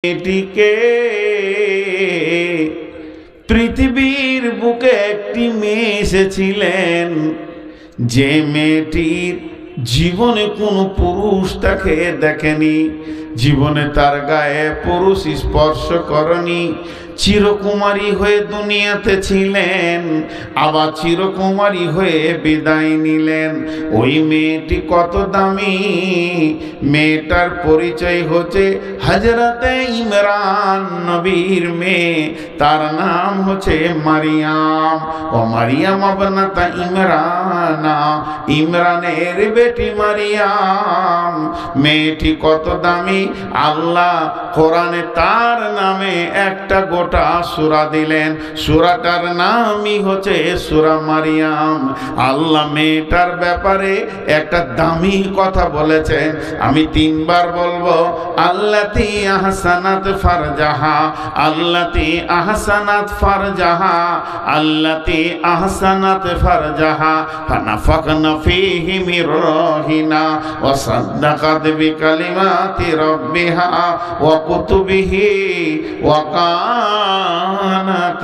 মেয়েটিকে পৃথিবীর বুকে একটি মেয়ে এসেছিলেন, যে মেয়েটির জীবনে কোনো পুরুষ তাকে দেখেনি, জীবনে তার গায়ে পুরুষ স্পর্শ করেনি। চিরকুমারী হয়ে দুনিয়াতে ছিলেন, আবার চিরকুমারী হয়ে বিদায় নিলেন। ওই মেয়েটি কত দামি! মেয়েটার পরিচয় হচ্ছে হযরতে ইমরান নবীর মেয়ে, তার নাম হচ্ছে মারিয়াম। ও মারিয়াম আবনাতা ইমরানা, ইমরানের বেটি মারিয়াম। মেয়েটি কত দামি! আল্লাহ কোরআনে তার নামে একটা গোটা সূরা দিলেন, সূরাটার নামই হচ্ছে সূরা মারিয়াম। আল্লাহ মেয়েটার ব্যাপারে একটা দামি কথা বলেছেন, আমি তিনবার বলবো। আল্লাতী আহসানাত ফারজাহা, আল্লাতী আহসানাত ফারজাহা, আল্লাতী আহসানাত ফারজাহা ফানাফাকনা ফীহি মির রূহিনা ওয়া সাদ্দাকাত বিকালিমাতি রাব্বিহা ওয়া কুতুবিহি ওয়া কানাত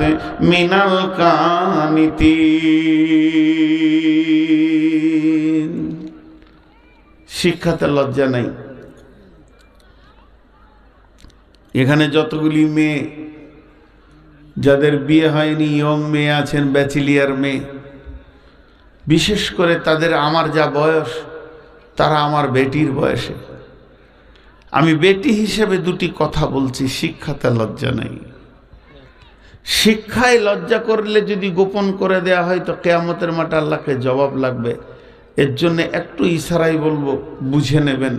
মিনাল কানিতিন। শিক্ষাতে লজ্জা নাই। এখানে যতগুলি মেয়ে যাদের বিয়ে হয়নি, ইয়ং মেয়ে আছেন, ব্যাচেলিয়ার মেয়ে, বিশেষ করে তাদের আমার যা বয়স, তারা আমার বেটির বয়সে। আমি বেটি হিসেবে দুটি কথা বলছি, শিক্ষাতে লজ্জা নাই। শিক্ষায় লজ্জা করলে যদি গোপন করে দেয়া হয় তো কিয়ামতের মাঠে আল্লাহকে জবাব লাগবে। এর জন্য একটু ইশারায় বলবো, বুঝে নেবেন।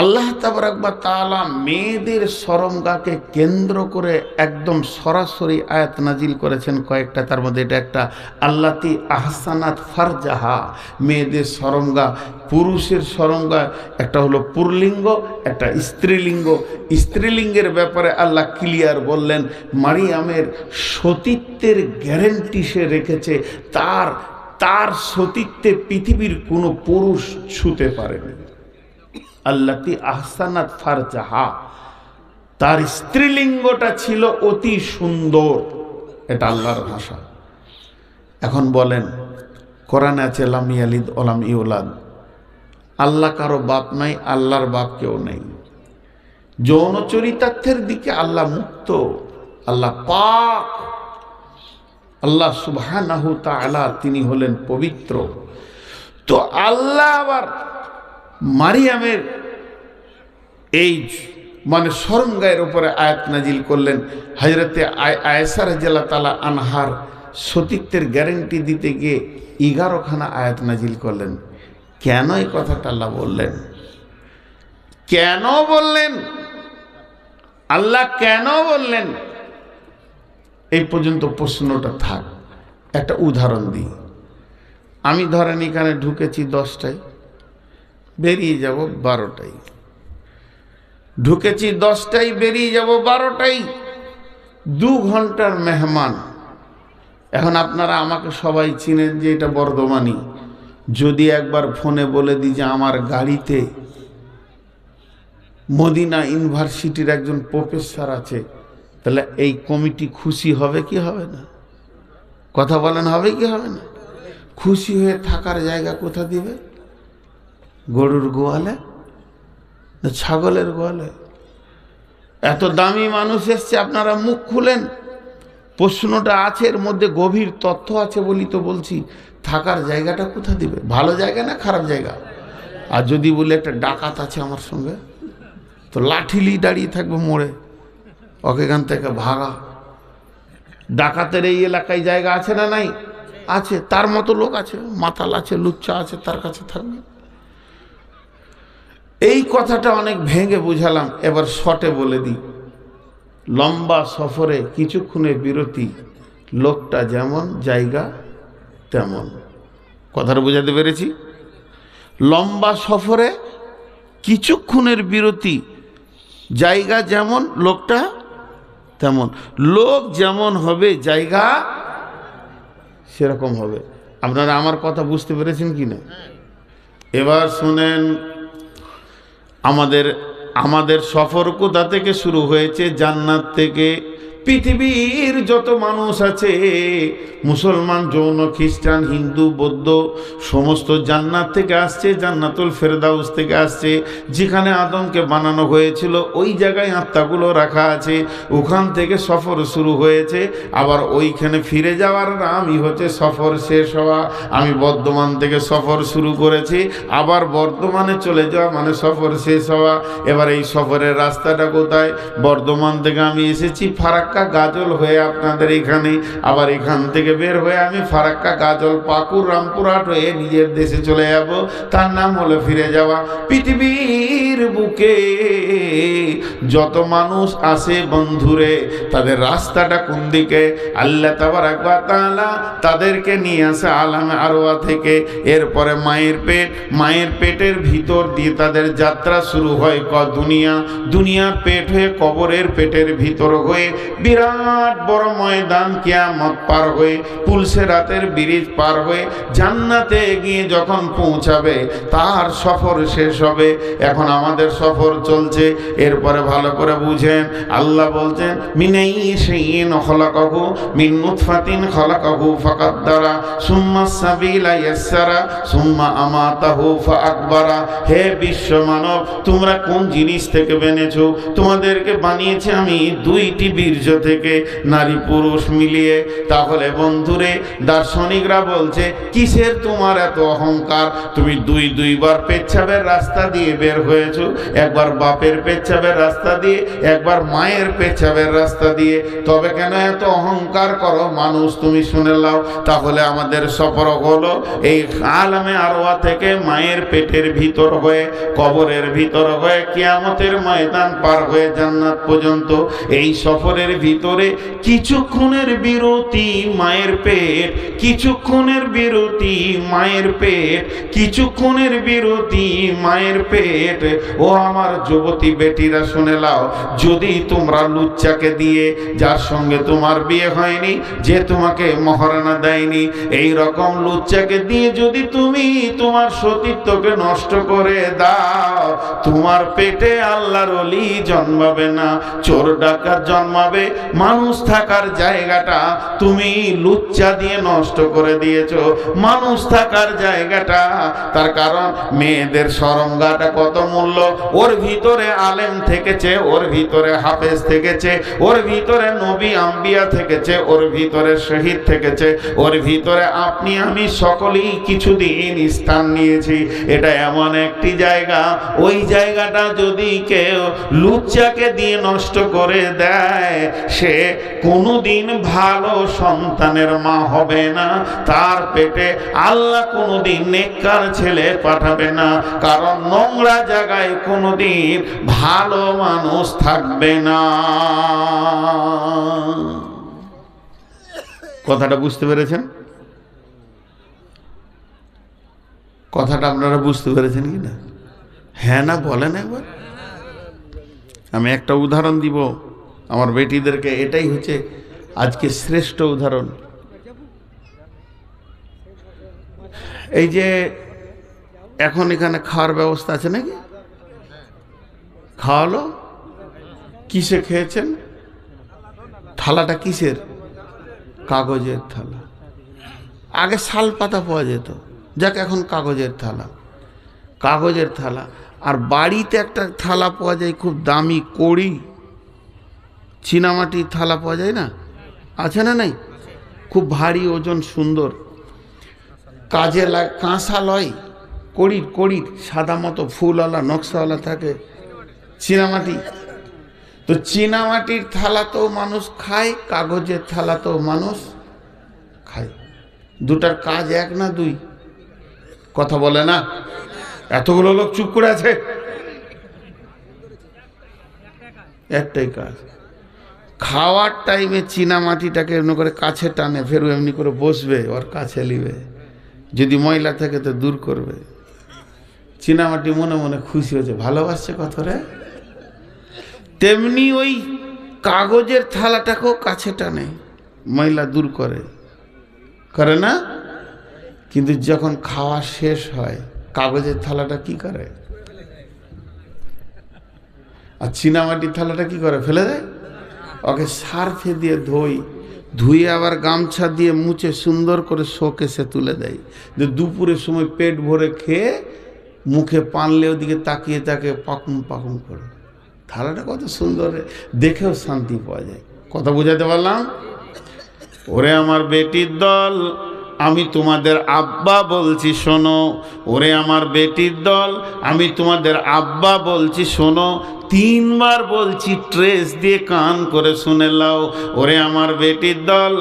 আল্লাহ তাবারাক ওয়া তাআলা মেয়েদের শরমগাকে কেন্দ্র করে একদম সরাসরি আয়াত নাজিল করেছেন কয়েকটা, তার মধ্যে এটা একটা। আল্লাতী আহসানাত ফারজাহা, মেয়েদের শরমগা। পুরুষের শরমগা একটা হলো পুরলিঙ্গ, একটা স্ত্রীলিঙ্গ। স্ত্রীলিঙ্গের ব্যাপারে আল্লাহ ক্লিয়ার বললেন, মারিয়ামের সতীত্বের গ্যারেন্টি সে রেখেছে, তার সতীত্বে পৃথিবীর কোনো পুরুষ ছুতে পারেনি। আল্লাতী আহসানাত ফারজাহা, তার স্ত্রীলিঙ্গটা ছিল অতি সুন্দর। এটা আল্লাহর ভাষা। এখন বলেন, কোরআনে আছে লাম ইয়ালিদ ওয়া লাম ইউলাদ, আল্লাহ কারো বাপ নাই, আল্লাহর বাপ কেউ নেই। যৌন চরিতার্থের দিকে আল্লাহ মুক্ত, আল্লাহ পাক, আল্লাহ সুবহানাহু তাআলা তিনি হলেন পবিত্র। তো আল্লাহ আবার মারিয়ামের এই মানে শরমগায়ের উপরে আয়াত নাজিল করলেন। হযরতে আয়েশা রাদিয়াল্লাহু তাআলা আনহার সতীত্বের গ্যারান্টি দিতে গিয়ে 11খানা আয়াত নাজিল করলেন। কেন এই কথাটা আল্লাহ বললেন? কেন বললেন? আল্লাহ কেন বললেন? এই পর্যন্ত প্রশ্নটা থাক। একটা উদাহরণ দিই। আমি ধরেন এখানে ঢুকেছি 10টায়, বেরিয়ে যাব 12টায়। ঢুকেছি 10টায়, বেরিয়ে যাব 12টায়। 2 ঘন্টার মেহমান। এখন আপনারা আমাকে সবাই চিনেন যে এটা বর্ধমানি। যদি একবার ফোনে বলে দিই যে আমার গাড়িতে মদিনা ইউনিভার্সিটির একজন প্রফেসর আছে, তাহলে এই কমিটি খুশি হবে কি হবে না? কথা বলেন, হবে কি হবে না? খুশি হয়ে থাকার জায়গা কোথা দিবে? গরুর গোয়ালে না ছাগলের গোয়ালে? এত দামি মানুষ এসছে, আপনারা মুখ খুলেন। প্রশ্নটা আছে, এর মধ্যে গভীর তথ্য আছে বলি তো বলছি। থাকার জায়গাটা কোথা দিবে? ভালো জায়গা না খারাপ জায়গা? আর যদি বলে একটা ডাকাত আছে আমার সঙ্গে, তো লাঠিলি দাঁড়িয়ে থাকবে মোড়ে, ওকে এখান থেকে ভাগা। ডাকাতের এই এলাকায় জায়গা আছে না নাই? আছে। তার মতো লোক আছে, মাতাল আছে, লুচ্চা আছে, তার কাছে থাকবে। এই কথাটা অনেক ভেঙে বুঝালাম, এবার শর্টে বলে দিই। লম্বা সফরে কিছুক্ষণের বিরতি, লোকটা যেমন জায়গা তেমন। কথাটা বোঝাতে পেরেছি? লম্বা সফরে কিছুক্ষণের বিরতি, জায়গা যেমন, লোকটা তেমন। লোক যেমন হবে, জায়গা সেরকম হবে। আপনারা আমার কথা বুঝতে পেরেছেন কি না? এবার শুনেন, আমাদের আমাদের সফর কোথা থেকে শুরু হয়েছে? জান্নাত থেকে। পৃথিবীর যত মানুষ আছে, মুসলমান, জৈন, খ্রিস্টান, হিন্দু, বৌদ্ধ, সমস্ত জান্নাত থেকে আসছে, জান্নাতুল ফেরদাউস থেকে আসছে। যেখানে আদমকে বানানো হয়েছিল ওই জায়গায় আত্মাগুলো রাখা আছে, ওখান থেকে সফর শুরু হয়েছে। আবার ওইখানে ফিরে যাওয়ার নামই হচ্ছে সফর শেষ হওয়া। আমি বর্ধমান থেকে সফর শুরু করেছি, আবার বর্ধমানে চলে যাওয়া মানে সফর শেষ হওয়া। এবার এই সফরের রাস্তাটা কোথায়? বর্ধমান থেকে আমি এসেছি ফারাক্কা গাজল হয়ে আপনাদের এখানে, আবার এখান থেকে বের হয়ে আমি ফারাক্কা গাজল পাকুড় রামপুরহাট হয়ে নিজের দেশে চলে যাব। তার নাম হলো ফিরে যাওয়া। পৃথিবীর বুকে যত মানুষ আসে বন্ধুরে, তাদের রাস্তাটা কোন দিকে? আল্লাহ তাবারক ওয়া তাআলা তাদেরকে নিয়ে আসে আলামে আরওয়া থেকে। এরপরে মায়ের পেটের ভিতর দিয়ে তাদের যাত্রা শুরু হয় দুনিয়ার পেট হয়ে, কবরের পেটের ভিতর হয়ে, বিরাট বড় ময়দান কিয়ামত পার হয়ে, পুলসেরাতের ব্রিজ পার হয়ে জান্নাতে গিয়ে যখন পৌঁছাবে তার সফর শেষ হবে। এখন আমাদের সফর চলছে। এরপরে ভালো করে বুঝেন, আল্লাহ বলছেন মিনাই শাইইন খলাকাহু মিন নুতফাতিন খলাকাহু ফাকাদ্দারা সুম্মা সাবিলা ইয়াসসারা সুম্মা আমাতাহু ফাআকবারা। হে বিশ্ব মানব, তোমরা কোন জিনিস থেকে বেনেছো? তোমাদেরকে বানিয়েছি আমি দুইটি বীর্য থেকে, নারী পুরুষ মিলিয়ে। তাহলে বন্ধুরে, দার্শনিকরা বলছে কিসের তোমার এত অহংকার? তুমি দুইবার পেচ্ছাবের রাস্তা দিয়ে বের হয়েছো, একবার বাপের পেচ্ছাবের রাস্তা দিয়ে, একবার মায়ের পেচ্ছাবের রাস্তা দিয়ে। তবে কেন এত অহংকার করো? মানুষ তুমি শুনে নাও। তাহলে আমাদের সফর হলো এই আলামে আরওয়া থেকে মায়ের পেটের ভিতর হয়ে, কবরের ভিতর হয়ে, কিয়ামতের ময়দান পার হয়ে জান্নাত পর্যন্ত। এই সফরের ভিতরে কিছুক্ষণের বিরতি মায়ের পেট, কিছুক্ষণের বিরতি মায়ের পেট, কিছুক্ষণের বিরতি মায়ের পেট। ও আমার যুবতী বেটিরা শুনে নাও, যদি তোমরা লুচ্চাকে দিয়ে, যার সঙ্গে তোমার বিয়ে হয়নি, যে তোমাকে মহারানা দেয়নি, এই রকম লুচ্চাকে দিয়ে যদি তুমি তোমার সতীত্বকে নষ্ট করে দাও, তোমার পেটে আল্লাহর ওলি জন্মাবে না, চোর ডাকাত জন্মাবে। মানুষ থাকার জায়গাটা তুমি লুচ্চা দিয়ে নষ্ট করে দিয়েছো, মানুষ থাকার জায়গাটা। তার কারণ মেয়েদের শরমগাটা কত মূল্য। ওর ভিতরে আলেম থেকেছে, ওর ভিতরে হাফেজ থেকেছে, ওর ভিতরে নবী আম্বিয়া থেকেছে, ওর ভিতরে শহীদ থেকেছে, ওর ভিতরে আপনি আমি সকলেই কিছুদিন স্থান নিয়েছি। এটা এমন একটি জায়গা, ওই জায়গাটা যদি কেউ লুচ্চাকে দিয়ে নষ্ট করে দেয়, সে কোনোদিন ভালো সন্তানের মা হবে না। তার পেটে আল্লাহ কোনোদিন নেককার ছেলে পাঠাবে না, কারণ নোংরা জায়গায় কোনোদিন ভালো মানুষ থাকবে না। কথাটা বুঝতে পেরেছেন? কথাটা আপনারা বুঝতে পেরেছেন কি না? হ্যাঁ না বলেন একবার। আমি একটা উদাহরণ দিব আমার বেটিদেরকে, এটাই হচ্ছে আজকে শ্রেষ্ঠ উদাহরণ। এই যে এখন এখানে খাওয়ার ব্যবস্থা আছে নাকি? খাওয়ালো? কিসে খেয়েছেন? থালাটা কিসের? কাগজের থালা। আগে শাল পাতা পাওয়া যেত, যাক এখন কাগজের থালা, কাগজের থালা। আর বাড়িতে একটা থালা পাওয়া যায় খুব দামি, কড়ি, চীনামাটির থালা পাওয়া যায় না? আছে না? নাই? খুব ভারী, ওজন, সুন্দর, কাজে লাগে, কাঁসা লয়, কড়ির সাদা মতো ফুলওয়ালা নকশাওয়ালা থাকে, চীনামাটি। তো চীনামাটির থালা তো মানুষ খায়, কাগজের থালা তো মানুষ খায়। দুটার কাজ এক না দুই? কথা বলে না? এতগুলো লোক চুপ করে আছে। একটাই কাজ। খাওয়ার টাইমে চীনামাটিটাকে এমনি করে কাছে টানে, ফের এমনি করে বসবে, ওর কাছে নিবে, যদি ময়লা থাকে তো দূর করবে। চীনামাটি মনে মনে খুশি হচ্ছে, ভালোবাসছে কত রে। তেমনি ওই কাগজের থালাটাকেও কাছে টানে, ময়লা দূর করে না? কিন্তু যখন খাওয়া শেষ হয়, কাগজের থালাটা কি করে? আর চীনামাটির থালাটা কি করে, ফেলে দেয়। ওকে সার্ফে দিয়ে ধুয়ে আবার গামছা দিয়ে মুছে সুন্দর করে শোকেসে তুলে দেয়, যে দুপুরের সময় পেট ভরে খেয়ে মুখে পানলে ওদিকে তাকিয়ে তাকিয়ে পাকুম পাকুম করে। থালাটা কত সুন্দর, দেখেও শান্তি পাওয়া যায়। কথা বোঝাতে পারলাম? ওরে আমার বেটির দল, আমি তোমাদের আব্বা বলছি শোনো। ওরে আমার বেটির দল, আমি তোমাদের আব্বা বলছি শোনো। 3 বার বলছি, ট্রেস দিয়ে কান করে শুনে লাও। ওরে আমার বেটির দল,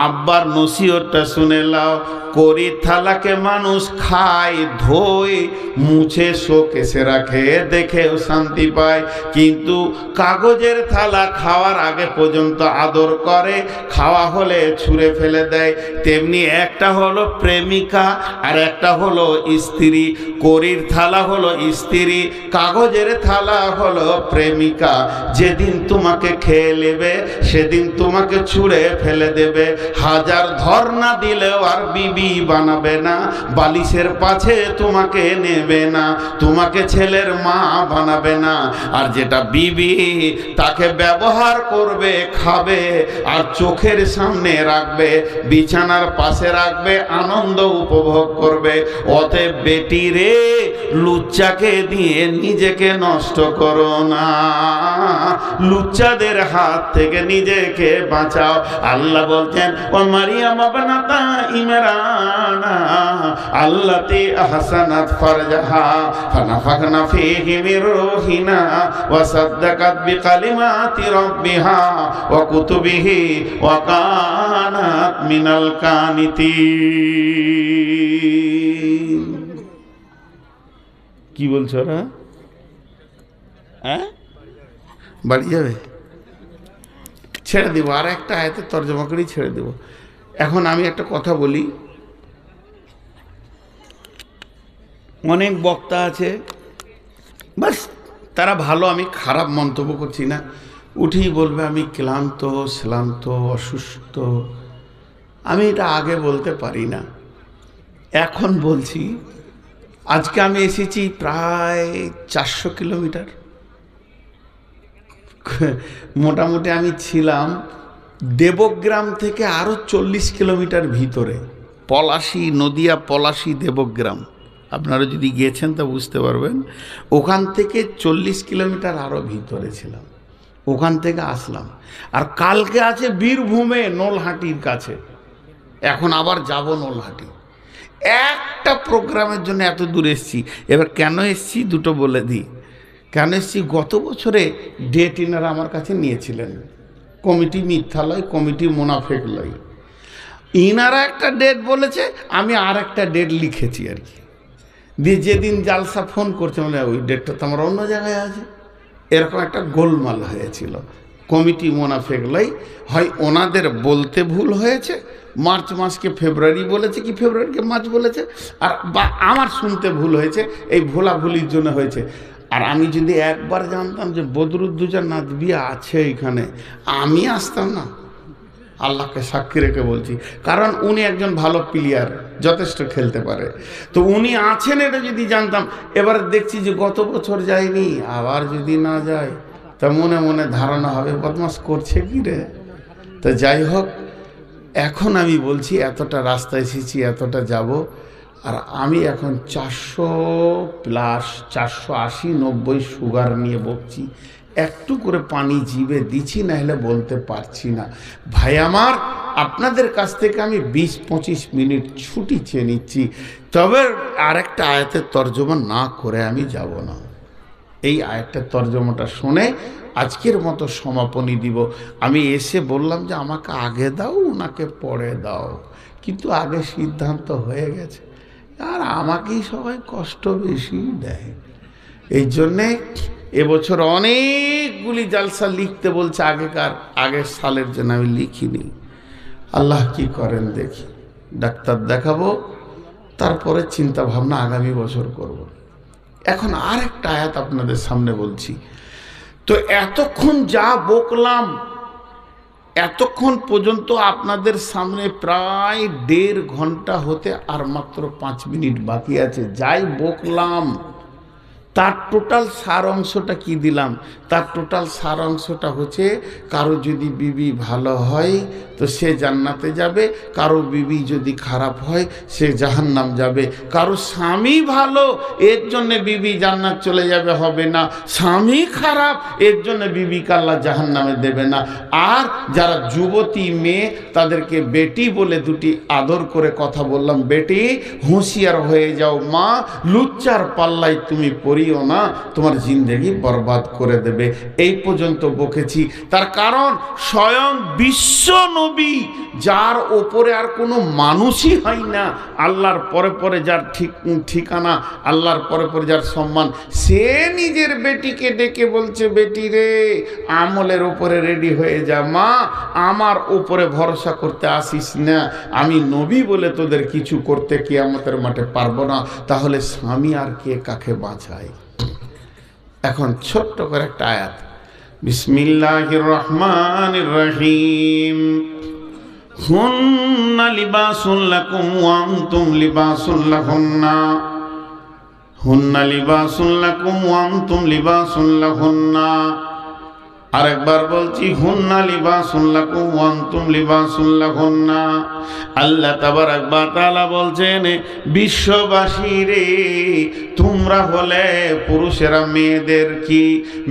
আব্বার নসিহতটা শুনে লাও। করির থালাকে মানুষ খায়, ধোয়, মুছে শোকেসে রাখে, দেখেও শান্তি পায়। কিন্তু কাগজের থালা খাওয়ার আগে পর্যন্ত আদর করে, খাওয়া হলে ছুঁড়ে ফেলে দেয়। তেমনি একটা হলো প্রেমিকা আর একটা হলো স্ত্রী। করির থালা হলো স্ত্রী, কাগজের থালা হলো প্রেমিকা। যেদিন তোমাকে খেয়ে নেবে সেদিন তোমাকে ছুঁড়ে ফেলে দেবে। হাজার ধর্ণা দিলেও আর বিবি বানাবে না, বালিশের পাশে তোমাকে নেবে না, তোমাকে ছেলের মা বানাবে না। আর যেটা বিবি, তাকে ব্যবহার করবে, খাবে, আর চোখের সামনে রাখবে, বিছানার পাশে রাখবে, আনন্দ উপভোগ করবে। অতএব বেটি রে, লুচ্চাকে দিয়ে নিজেকে নষ্ট করো না, লুচ্চাদের হাত থেকে নিজেকে বাঁচাও। আল্লাহ বলছেন, ও মারিয়াম বানাতা ইমরানা আল্লাতি আহসানাত ফারজাহা ফানাফাখনা ফীহি মির রূহিনা ওয়া সাদ্দাকাত বিকালিমাতি রাব্বিহা ওয়া কুতুবিহি ওয়া কানাত মিনাল কানিতিন। কি বলছো ওরা? বাড়ি যাবে? ছেড়ে দেবো, আর একটা আয়াতে তর্জমা করেই ছেড়ে দেবো। এখন আমি একটা কথা বলি, অনেক বক্তা আছে, বাস তারা ভালো, আমি খারাপ মন্তব্য করছি না, উঠেই বলবে আমি ক্লান্ত, শ্রান্ত, অসুস্থ। আমি এটা আগে বলতে পারি না, এখন বলছি। আজকে আমি এসেছি প্রায় 400 কিলোমিটার। মোটামুটি আমি ছিলাম দেবগ্রাম থেকে আরও 40 কিলোমিটার ভিতরে, পলাশী, নদিয়া পলাশী দেবগ্রাম। আপনারা যদি গিয়েছেন তা বুঝতে পারবেন। ওখান থেকে 40 কিলোমিটার আরও ভিতরে ছিলাম, ওখান থেকে আসলাম। আর কালকে আছে বীরভূমে নলহাটির কাছে, এখন আবার যাব নলহাটি। একটা প্রোগ্রামের জন্য এত দূর এসেছি। এবার কেন এসেছি দুটো বলে দিই। কেন এসেছি, গত বছরে ডেট ইনারা আমার কাছে নিয়েছিলেন, কমিটি মিথ্যা লয়, কমিটি মুনাফেক লয়। ইনারা একটা ডেট বলেছে, আমি আর একটা ডেট লিখেছি আর কি। দিয়ে যেদিন জালসা ফোন করছে, মানে ওই ডেটটা তো আমার অন্য জায়গায় আছে। এরকম একটা গোলমাল হয়েছিল। কমিটি মুনাফেক লয়, হয় ওনাদের বলতে ভুল হয়েছে, মার্চ মাসকে ফেব্রুয়ারি বলেছে কি ফেব্রুয়ারিকে মার্চ বলেছে, আর বা আমার শুনতে ভুল হয়েছে, এই ভোলাভুলির জন্য হয়েছে। আর আমি যদি একবার জানতাম যে বদরুদ্দোজা নাদবি আছে এখানে, আমি আসতাম না, আল্লাহকে সাক্ষী রেখে বলছি। কারণ উনি একজন ভালো প্লেয়ার, যথেষ্ট খেলতে পারে। তো উনি আছেন এটা যদি জানতাম। এবার দেখছি যে গত বছর যায়নি, আবার যদি না যায় তা মনে মনে ধারণা হবে বদমাস করছে কি রে। তা যাই হোক, এখন আমি বলছি এতটা রাস্তা এসেছি, এতটা যাব। আর আমি এখন 400+, 480-90 সুগার নিয়ে বকছি। একটু করে পানি জিভে দিচ্ছি, না হলে বলতে পারছি না। ভাই আমার, আপনাদের কাছ থেকে আমি 20-25 মিনিট ছুটি চেয়ে নিচ্ছি। তবে আরেকটা আয়াতের তর্জমা না করে আমি যাব না। এই আয়াতের তর্জমাটা শুনে আজকের মতো সমাপনী দিব। আমি এসে বললাম যে আমাকে আগে দাও, ওনাকে পরে দাও, কিন্তু আগে সিদ্ধান্ত হয়ে গেছে। আর আমাকেই সবাই কষ্ট বেশি দেয়। এই জন্যে এবছর অনেকগুলি জালসা লিখতে বলছে আগের সালের জন্য, আমি লিখিনি। আল্লাহ কি করেন দেখি। ডাক্তার দেখাবো, তারপরে চিন্তা ভাবনা আগামী বছর করব। এখন আর একটা আয়াত আপনাদের সামনে বলছি। তো এতক্ষণ যা বকলাম, এতক্ষণ পর্যন্ত আপনাদের সামনে প্রায় 1.5 ঘন্টা হতে আর মাত্র 5 মিনিট বাকি আছে। যাই বকলাম তার টোটাল সার অংশটা কি দিলাম? তার টোটাল সার অংশটা হচ্ছে, কারো যদি বিবি ভালো হয় তো সে জান্নাতে যাবে, কারো বিবি যদি খারাপ হয় সে জাহান্নাম যাবে। কারো স্বামী ভালো এর জন্য বিবি জান্নাত চলে যাবে, হবে না। স্বামী খারাপ এর জন্য বিবিকে আল্লাহ জাহান্নামে দেবে না। আর যারা যুবতী মেয়ে তাদেরকে বেটি বলে দুটি আদর করে কথা বললাম, বেটি হুঁশিয়ার হয়ে যাও মা, লুচ্চার পাল্লাই তুমি পড়িও না, তোমার জিন্দেগি বরবাদ করে দেবে। এই পর্যন্ত বকেছি। তার কারণ স্বয়ং বিশ্ব নবী, যার ওপরে আর কোনো মানুষই হয় না, আল্লাহর পরে পরে যার ঠিকানা, আল্লাহর পরে পরে যার সম্মান, সে নিজের বেটিকে ডেকে বলছে, বেটি রে আমলের ওপরে রেডি হয়ে যা মা, আমার ওপরে ভরসা করতে আসিস না, আমি নবী বলে তোদের কিছু করতে কিয়ামতের মাঠে পারবো না। তাহলে স্বামী আর কে কাকে বাঁচায়? এখন ছোট্ট করে একটা আয়াত, বিসমিল্লাহির রহমানির রহিম। হুন্না লিবাসুল লাকুম ওয়া আনতুম লিবাসুল লাহুন্না, হুন্না লিবাসুল লাকুম ওয়া আনতুম লিবাসুল লাহুন্না। আরেকবার বলছি, হুন্না লিবাসুল লাকুম ওয়া আনতুম লিবাসুল লাহুন্না। আল্লাহ তাবারাক ওয়া তাআলা বলছেন, বিশ্ববাসী রে, তোমরা হলে পুরুষেরা মেয়েদের কি?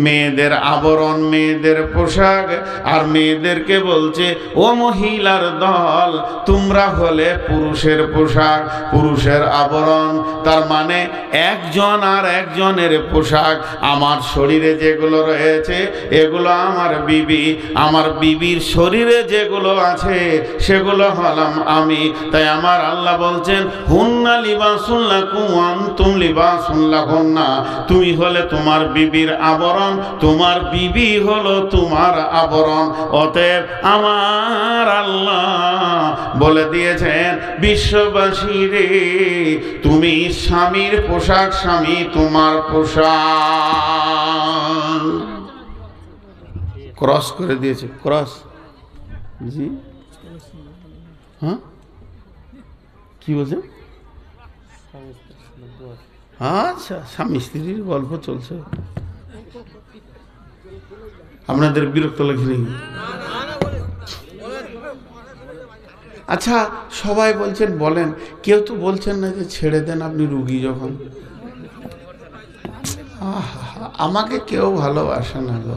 মেয়েদের আবরণ, মেয়েদের পোশাক। আর মেয়েদেরকে বলছে, ও মহিলার দল, তোমরা হলে পুরুষের পোশাক, পুরুষের আবরণ। তার মানে একজন আর একজনের পোশাক। আমার শরীরে যেগুলো রয়েছে এগুলো আমার বিবি, আমার বিবির শরীরে যেগুলো আছে সেগুলো হলাম আমি। তাই আমার আল্লাহ বলছেন, হুন্না লিবাসুল লাকুম ওয়া আনতুম লিবাসুল লাহুন্না। তুমি হলে তোমার বিবির আবরণ, তোমার বিবি হলো তোমার আবরণ। অতএব আমার আল্লাহ বলে দিয়েছেন, বিশ্ববাসী রে, তুমি স্বামীর পোশাক, স্বামী তোমার পোশাক। ক্রস করে দিয়েছে, ক্রস। জি হ্যাঁ, কি বলছেন? আচ্ছা, স্বামী স্ত্রীর গল্প চলছে, আপনাদের বিরক্ত লাগেনি? আচ্ছা, সবাই বলছেন বলেন, কেউ তো বলছেন না যে ছেড়ে দেন আপনি রুগী যখন। আমাকে কেউ ভালোবাসে না গো,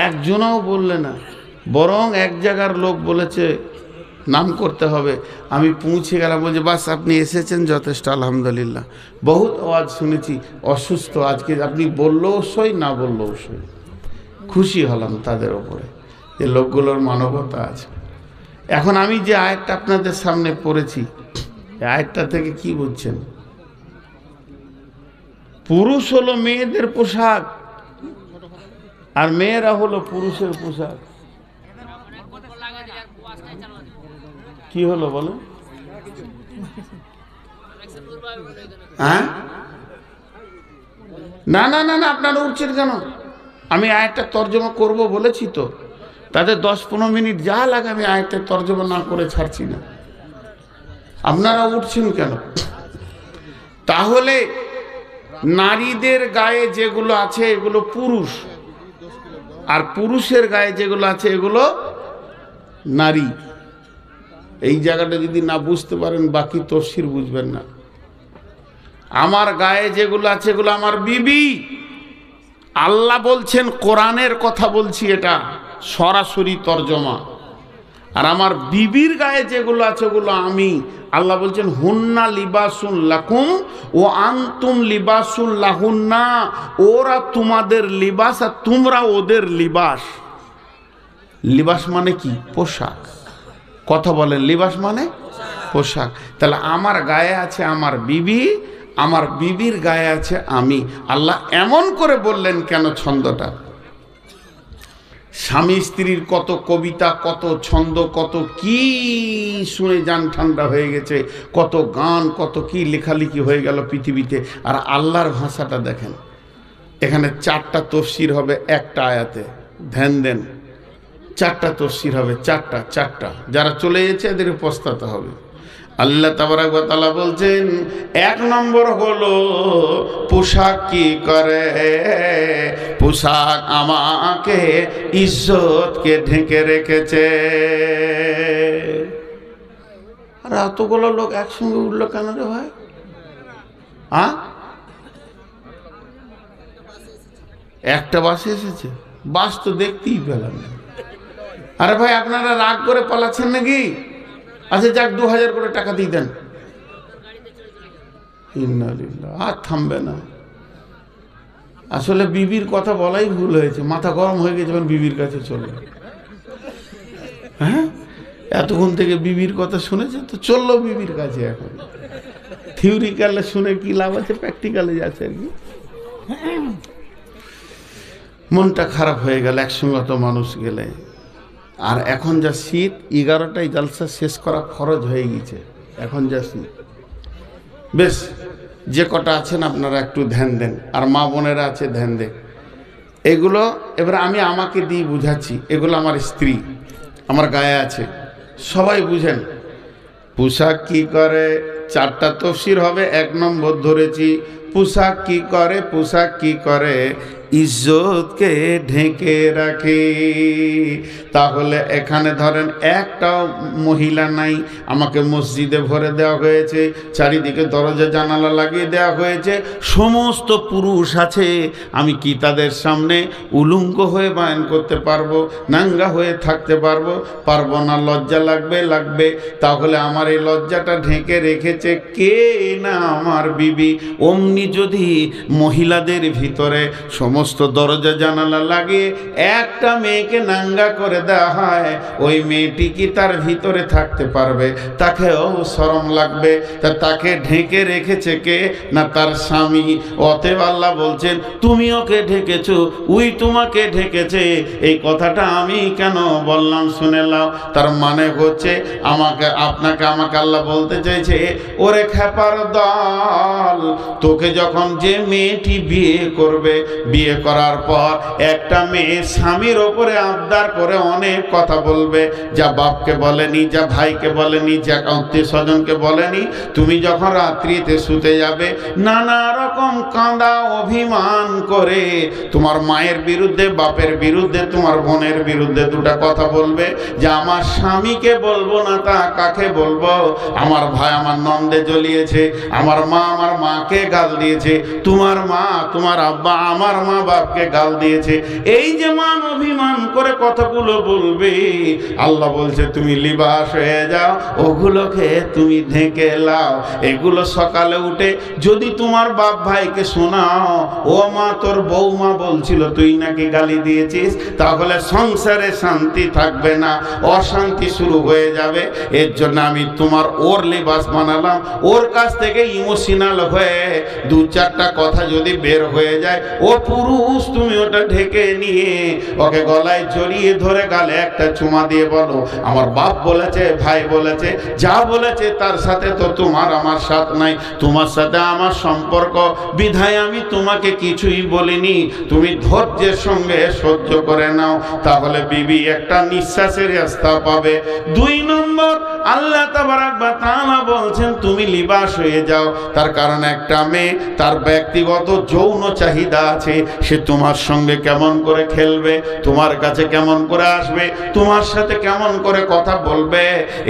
একজনও বললে না। বরং এক জায়গার লোক বলেছে, নাম করতে হবে, আমি পৌঁছে গেলাম, বলছে বাস আপনি এসেছেন যথেষ্ট, আলহামদুলিল্লাহ। বহুত আওয়াজ শুনেছি, অসুস্থ, আজকে আপনি বললেও সই, না বললেও সই। খুশি হলাম তাদের ওপরে, যে লোকগুলোর মানবতা আছে। এখন আমি যে আয়াতটা আপনাদের সামনে পড়েছি, এই আয়াতটা থেকে কি বুঝছেন? পুরুষ হলো মেয়েদের পোশাক, আর মেয়েরা হলো পুরুষের পোশাক। কি হলো বলো? হ্যাঁ, না না না না, আপনারা উঠছেন কেন? আমি আয়াতটা তর্জমা করব বলেছি তো, তাদের 10-15 মিনিট যা লাগে আমি আয়াতটা তর্জমা না করে ছাড়ছি না। আপনারা উঠছেন কেন? তাহলে নারীদের গায়ে যেগুলো আছে এগুলো পুরুষ, আর পুরুষের গায়ে যেগুলো আছে এগুলো নারী। এই জায়গাটা যদি না বুঝতে পারেন বাকি তফসির বুঝবেন না। আমার গায়ে যেগুলো আছে এগুলো আমার বিবি। আল্লাহ বলছেন, কোরআনের কথা বলছি, এটা সরাসরি তর্জমা। আর আমার বিবির গায়ে যেগুলো আছে ওগুলো আমি। আল্লাহ বলছেন, হুন্না লিবাসুল লাকুম ও আনতুম লিবাসুল লাহুন্না। ওরা তোমাদের লিবাস আর তোমরা ওদের লিবাস। লিবাস মানে কি? পোশাক। কথা বলেন, লিবাস মানে পোশাক। তাহলে আমার গায়ে আছে আমার বিবি, আমার বিবির গায়ে আছে আমি। আল্লাহ এমন করে বললেন কেন? ছন্দটা, স্বামী স্ত্রীর কত কবিতা, কত ছন্দ, কত কি শুনে জান ঠান্ডা হয়ে গেছে, কত গান, কত কি লেখালেখি হয়ে গেল পৃথিবীতে। আর আল্লাহর ভাষাটা দেখেন, এখানে 4টা তফসির হবে একটা আয়াতে, ধ্যান দেন। 4টা তফসির হবে, 4টা। যারা চলে গেছে এদের পস্তাতে হবে। আল্লাহ তাবারক ওয়া তাআলা বলছেন, এক নম্বর হলো পোশাক কি করে, পোশাক আমাকে ইজ্জতকে ঢেকে রেখেছে। আর এতগুলো লোক একসঙ্গে উঠলো কেন রে ভাই? একটা বাসে এসেছে, বাস তো দেখতেই পেলাম না। আরে ভাই আপনারা রাগ করে পালাচ্ছেন নাকি? আচ্ছা যাক, 2000 করে টাকা দিয়ে দেন। আর থামবে না। আসলে বিবির কথা বলাই ভুল হয়েছে, মাথা গরম হয়ে গেছে, বিবির কাছে চলে। হ্যাঁ, এতক্ষণ থেকে বিবির কথা শুনেছে তো চললো বিবির কাছে। এখন থিওরিক্যালে শুনে কি লাভ আছে, প্র্যাকটিক্যালে যাচ্ছে আর কি। মনটা খারাপ হয়ে গেল একসঙ্গে অত মানুষ গেলে। আর এখন যা শীত, 11টায় জালসা শেষ করা ফরজ হয়ে গেছে। এখন যা শীত, বেশ যে কটা আছেন আপনারা একটু ধ্যান দেন, আর মা বোনেরা আছে ধ্যান দেন। এগুলো এবার আমি আমাকে দিয়ে বুঝাচ্ছি, এগুলো আমার স্ত্রী আমার গায়ে আছে, সবাই বুঝেন। পোশাক কি করে, 4টা তফসির হবে। 1 নম্বর ধরেছি, পোশাক কি করে, পোশাক কি করে, ইজ্জতকে ঢেকে রাখে। তাহলে এখানে ধরেন একটাও মহিলা নাই, আমাকে মসজিদে ভরে দেওয়া হয়েছে, চারিদিকে দরজা জানালা লাগিয়ে দেওয়া হয়েছে, সমস্ত পুরুষ আছে। আমি কি তাদের সামনে উলঙ্গ হয়ে বয়ান করতে পারবো, নাঙ্গা হয়ে থাকতে পারবো? পারবো না। লজ্জা লাগবে, লাগবে। তাহলে আমার এই লজ্জাটা ঢেকে রেখেছে কে? না আমার বিবি। অমনি যদি মহিলাদের ভিতরে সমস্ত দরজা জানালা লাগিয়ে একটা মেয়েকে নাঙ্গা করে দেওয়া হয়, ওই মেয়েটি কি তার ভিতরে থাকতে পারবে? তাকেও শরম লাগবে। তাকে ঢেকে রেখেছে কে? না তার স্বামী। অতএব আল্লাহ বলছেন, তুমি ওকে ঢেকেছো, ওই তোমাকে ঢেকেছে। এই কথাটা আমি কেন বললাম শুনে নাও। তার মানে হচ্ছে আমাকে আমাকে আল্লাহ বলতে চাইছে, ওরে খেপার দল, তোকে যখন যে মেয়েটি বিয়ে করবে, বিয়ে করার পর একটা মেয়ে স্বামীর ওপরে আবদার করে অনেক কথা বলবে, যা বাপকে বলেনি, যা ভাইকে বলেনি, যা আত্মীয় স্বজনকে বলেনি। তুমি যখন রাত্রিতে শুতে যাবে, নানা রকম কাঁদা অভিমান করে তোমার মায়ের বিরুদ্ধে, বাপের বিরুদ্ধে, তোমার বোনের বিরুদ্ধে 2টা কথা বলবে, যে আমার স্বামীকে বলবো না তা কাকে বলবো? আমার ভাই আমার নন্দে জ্বলিয়েছে, আমার মা আমার মাকে গাল দিয়েছে, তোমার মা তোমার আব্বা আমার মা বাপকে গাল দিয়েছে। এই যে মান অভিমান করে কথাগুলো বলবে, আল্লাহ বলছে তুমি লিবাস হয়ে যাও, ওগুলোকে তুমি ঢেকে লাও। এগুলো সকালে উঠে যদি তোমার বাপ ভাইকে শোনাও, ও মা তোর বৌমা বলছিল তুই নাকি গালি দিয়েছিস, তাহলে সংসারে শান্তি থাকবে না, অশান্তি শুরু হয়ে যাবে। এর জন্য আমি তোমার ওর লিবাস বানালাম। ওর কাছ থেকে ইমোশনাল হয়ে 2-4টা কথা যদি বের হয়ে যায়, ও পুরুষ তুমি ওটা ঢেকে নিয়ে ওকে গলায় জড়িয়ে ধরে গালে একটা চুমা দিয়ে বলো, আমার বাপ বলেছে, ভাই বলেছে, যা বলেছে তার সাথে তো তোমার আমার সাথ নাই, তোমার সাথে আমার সম্পর্ক, বিধায় আমি তোমাকে কিছুই বলিনি, তুমি ধৈর্যের সঙ্গে সহ্য করে নাও। তাহলে বিবি একটা নিঃশ্বাসের রাস্তা পাবে। 2 নম্বর, আল্লাহ তাবারক ওয়া তাআলা বলছেন তুমি লিবাস হয়ে যাও। তার কারণ একটা মেয়ে তার ব্যক্তিগত যৌন চাহিদা আছে, সে তোমার সঙ্গে কেমন করে খেলবে, তোমার কাছে কেমন করে আসবে, তোমার সাথে কেমন করে কথা বলবে,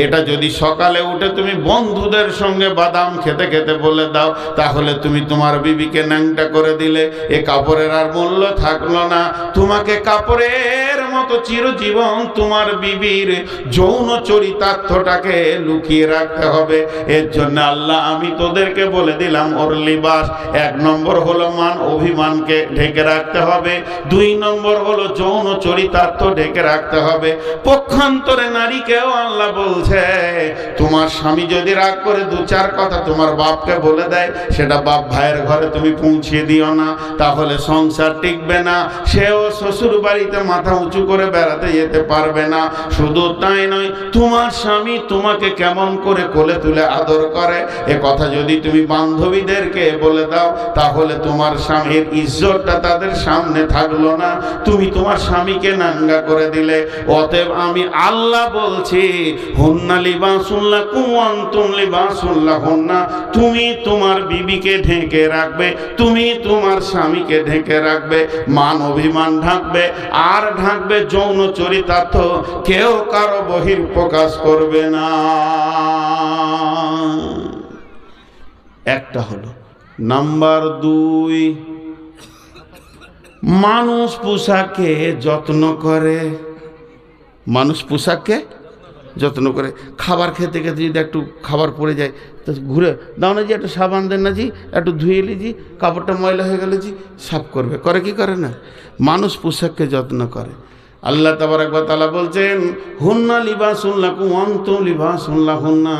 এটা যদি সকালে উঠে তুমি বন্ধুদের সঙ্গে বাদাম খেতে খেতে বলে দাও, তাহলে তুমি তোমার বিবিকে ন্যাংটা করে দিলে। এ কাপড়ের আর মূল্য থাকলো না। তোমাকে কাপড়ের মতো চিরজীবন তোমার বিবির যৌন চরিতার্থটাকে লুকিয়ে রাখতে হবে। এর জন্য আল্লাহ আমি তোদেরকে বলে দিলাম, ওর লিবাস 1 নম্বর হলো মান অভিমানকে ঢেকে রাখতে হবে, 2 নম্বর হলো যৌন চরিতার্থ ঢেকে রাখতে হবে। পক্ষান্তরে নারীকেও আল্লাহ বলছে, তোমার স্বামী যদি রাগ করে 2-4 কথা তোমার বাপকে বলে দেয়, সেটা বাপ ভাইয়ের ঘরে তুমি পৌঁছিয়ে দিও না, তাহলে সংসার টিকবে না। সেও শ্বশুর বাড়িতে মাথা উঁচু করে বেড়াতে যেতে পারবে না। শুধু তাই নয়, তোমার স্বামী তোমাকে কেমন করে কোলে তুলে আদর করে এ কথা যদি তুমি বান্ধবীদেরকে বলে দাও, তাহলে তোমার স্বামীর ইজ্জতটা তাদের সামনে থাকলো না, তুমি তোমার স্বামীকে নাঙ্গা করে দিলে। অতএব আমি আল্লাহ বলছি, হুন্না লিবাসুল লাকুম ওয়া আনতুম লিবাসুল লাহুন্না, তুমি তোমার বিবিকে ঢেকে রাখবে, তুমি তোমার স্বামীকে ঢেকে রাখবে, মান অভিমান ঢাকবে, আর ঢাকবে যৌন চরিতার্থ, কেউ কারো বহির প্রকাশ করবে না। একটা হলো। নাম্বার 2, মানুষ পোশাকে যত্ন করে, মানুষ পোশাককে যত্ন করে। খাবার খেতে খেতে যদি একটু খাবার পড়ে যায় তো ঘুরে দাও না জি, একটু সাবান দেন না জি, একটু ধুয়ে লিজি, কাপড়টা ময়লা হয়ে গেলে জি সাফ করবে, করে কি করে না? মানুষ পোশাককে যত্ন করে। আল্লাহ তাবারক ওয়া তাআলা বলছেন, হুন্না লিবাসুল লাকুম ওয়া আনতুম লিবাসুল লাহুন্না,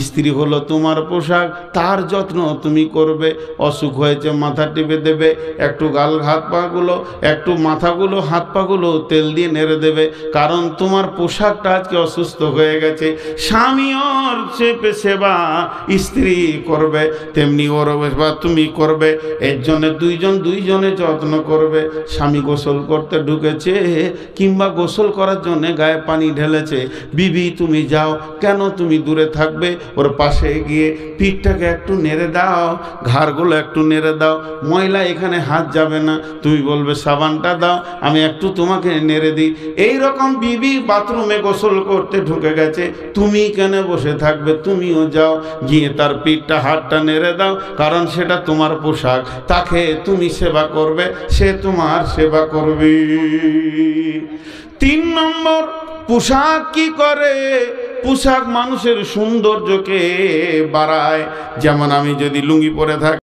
স্ত্রী হলো তোমার পোশাক, তার যত্ন তুমি করবে। অসুখ হয়েছে মাথা টিপে দেবে, একটু গাল হাত পাগুলো, একটু মাথাগুলো হাত পাগুলো তেল দিয়ে নেড়ে দেবে, কারণ তোমার পোশাকটা আজকে অসুস্থ হয়ে গেছে। স্বামী ওর সেবা স্ত্রী করবে, তেমনি ওর সেবা তুমি করবে। এর জন্য দুইজনে যত্ন করবে। স্বামী গোসল করতে ঢুকেছে কিংবা গোসল করার জন্য গায়ে পানি ঢেলেছে, বিবি তুমি যাও, কেন তুমি দূরে থাকবে? ওর পাশে গিয়ে পিঠটাকে একটু নেড়ে দাও, ঘাড়গুলো একটু নেড়ে দাও, ময়লা এখানে হাত যাবে না। তুমি বলবে সাবানটা দাও, আমি একটু তোমাকে নেড়ে দিই। এইরকম বিবি বাথরুমে গোসল করতে ঢুকে গেছে, তুমি কেন বসে থাকবে? তুমিও যাও, গিয়ে তার পিঠটা হাতটা নেড়ে দাও, কারণ সেটা তোমার পোশাক, তাকে তুমি সেবা করবে, সে তোমার সেবা করবে। 3 নম্বর, পোশাক কি করে? পোশাক মানুষের সৌন্দর্যকে বাড়ায়। যেমন আমি যদি লুঙ্গি পরে থাকি,